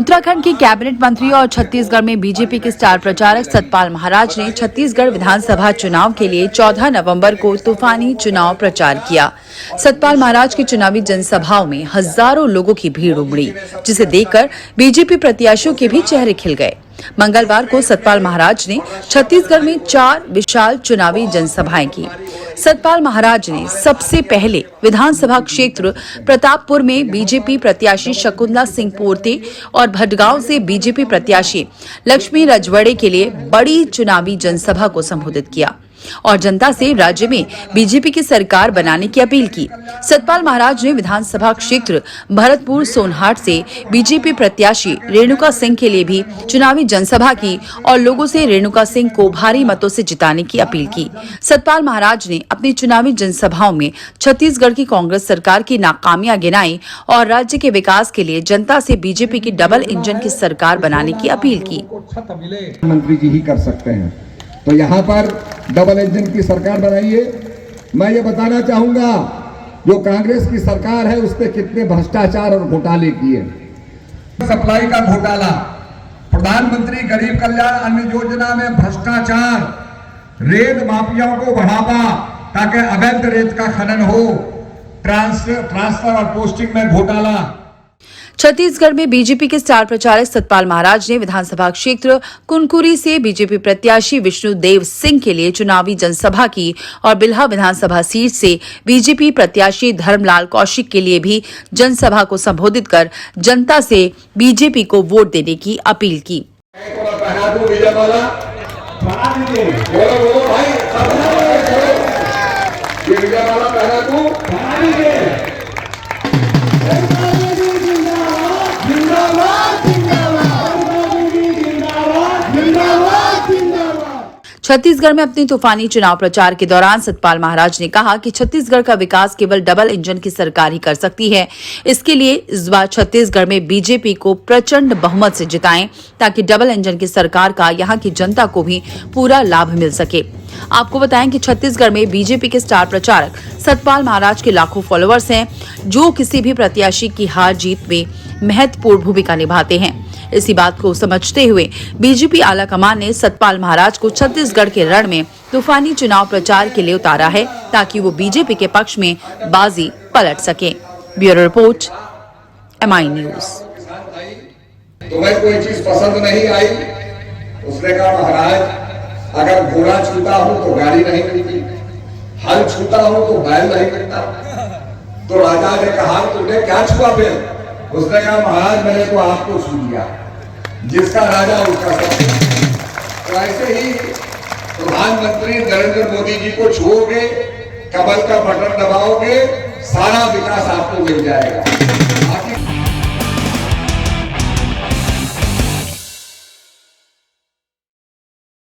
उत्तराखंड के कैबिनेट मंत्री और छत्तीसगढ़ में बीजेपी के स्टार प्रचारक सतपाल महाराज ने छत्तीसगढ़ विधानसभा चुनाव के लिए 14 नवंबर को तूफानी चुनाव प्रचार किया। सतपाल महाराज की चुनावी जनसभाओं में हजारों लोगों की भीड़ उमड़ी, जिसे देखकर बीजेपी प्रत्याशियों के भी चेहरे खिल गए। मंगलवार को सतपाल महाराज ने छत्तीसगढ़ में 4 विशाल चुनावी जनसभाएं की। सतपाल महाराज ने सबसे पहले विधानसभा क्षेत्र प्रतापपुर में बीजेपी प्रत्याशी शकुंतला सिंह पोर्ते और भटगांव से बीजेपी प्रत्याशी लक्ष्मी रजवाड़े के लिए बड़ी चुनावी जनसभा को संबोधित किया और जनता से राज्य में बीजेपी की सरकार बनाने की अपील की। सतपाल महाराज ने विधानसभा क्षेत्र भरतपुर सोनहाट से बीजेपी प्रत्याशी रेणुका सिंह के लिए भी चुनावी जनसभा की और लोगों से रेणुका सिंह को भारी मतों से जिताने की अपील की। सतपाल महाराज ने अपनी चुनावी जनसभाओं में छत्तीसगढ़ की कांग्रेस सरकार की नाकामियां गिनाई और राज्य के विकास के लिए जनता से बीजेपी की डबल इंजन की सरकार बनाने की अपील की। मंत्री जी ही कर सकते हैं, तो यहाँ पर डबल इंजन की सरकार बनाइए। मैं ये बताना चाहूंगा, जो कांग्रेस की सरकार है उसने कितने भ्रष्टाचार और घोटाले किए। सप्लाई का घोटाला, प्रधानमंत्री गरीब कल्याण अन्न योजना में भ्रष्टाचार, रेत माफियाओं को बढ़ावा ताकि अवैध रेत का खनन हो, ट्रांसफर और पोस्टिंग में घोटाला। छत्तीसगढ़ में बीजेपी के स्टार प्रचारक सतपाल महाराज ने विधानसभा क्षेत्र कुनकुरी से बीजेपी प्रत्याशी विष्णुदेव सिंह के लिए चुनावी जनसभा की और बिल्हा विधानसभा सीट से बीजेपी प्रत्याशी धर्मलाल कौशिक के लिए भी जनसभा को संबोधित कर जनता से बीजेपी को वोट देने की अपील की। छत्तीसगढ़ में अपनी तूफानी चुनाव प्रचार के दौरान सतपाल महाराज ने कहा कि छत्तीसगढ़ का विकास केवल डबल इंजन की सरकार ही कर सकती है। इसके लिए इस बार छत्तीसगढ़ में बीजेपी को प्रचंड बहुमत से जिताएं ताकि डबल इंजन की सरकार का यहां की जनता को भी पूरा लाभ मिल सके। आपको बताएं कि छत्तीसगढ़ में बीजेपी के स्टार प्रचारक सतपाल महाराज के लाखों फॉलोअर्स हैं, जो किसी भी प्रत्याशी की हार जीत में महत्वपूर्ण भूमिका निभाते हैं। इसी बात को समझते हुए बीजेपी आला कमान ने सतपाल महाराज को छत्तीसगढ़ के रण में तूफानी चुनाव प्रचार के लिए उतारा है ताकि वो बीजेपी के पक्ष में बाजी पलट सके। Bureau report, MI news. तुम्हें कोई चीज पसंद नहीं आई, उसने कहा महाराज अगर घोड़ा छूता हूं तो गाड़ी नहीं मिलती, हल छूता हूं तो बैल नहीं मिलता। तो राजा ने कहा तुमने क्या छुआ फिर? उसने कहा महाराज मैंने तो आपको छू लिया, जिसका राजा उसका सब। तो ऐसे ही प्रधानमंत्री नरेंद्र मोदी जी को छुओगे, कमल का बटन दबाओगे, सारा विकास आपको मिल जाएगा।